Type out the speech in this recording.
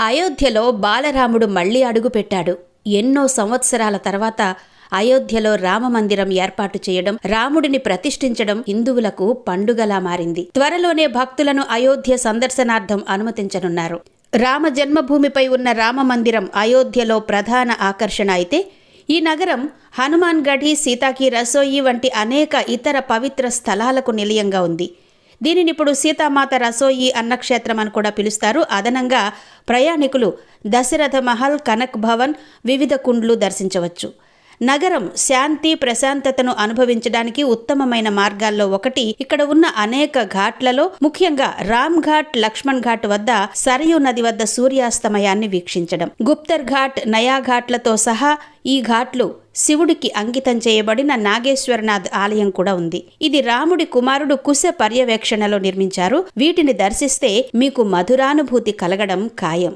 అయోధ్యలో బాలరాముడు మళ్లీ అడుగుపెట్టాడు. ఎన్నో సంవత్సరాల తర్వాత అయోధ్యలో రామమందిరం ఏర్పాటు చేయడం, రాముడిని ప్రతిష్ఠించడం హిందువులకు పండుగలా మారింది. త్వరలోనే భక్తులను అయోధ్య సందర్శనార్థం అనుమతించనున్నారు. రామ జన్మభూమిపై ఉన్న రామమందిరం అయోధ్యలో ప్రధాన ఆకర్షణ అయితే, ఈ నగరం హనుమాన్ గఢీ, సీతాకి రసోయి వంటి అనేక ఇతర పవిత్ర స్థలాలకు నిలయంగా ఉంది. దీనినిప్పుడు సీతామాత రసోయి అన్నక్షేత్రం అని కూడా పిలుస్తారు. అదనంగా ప్రయాణికులు దశరథ మహల్, కనక్ భవన్, వివిధ కుండ్లు దర్శించవచ్చు. నగరం శాంతి ప్రశాంతతను అనుభవించడానికి ఉత్తమమైన మార్గాల్లో ఒకటి ఇక్కడ ఉన్న అనేక ఘాట్లలో, ముఖ్యంగా రామ్ ఘాట్, లక్ష్మణ్ ఘాట్ వద్ద సరయూ నది వద్ద సూర్యాస్తమయాన్ని వీక్షించడం. గుప్తర్ ఘాట్, నయా ఘాట్లతో సహా ఈ ఘాట్లు శివుడికి అంకితం చేయబడిన నాగేశ్వరనాథ్ ఆలయం కూడా ఉంది. ఇది రాముడి కుమారుడు కుశ పర్యవేక్షణలో నిర్మించారు. వీటిని దర్శిస్తే మీకు మధురానుభూతి కలగడం ఖాయం.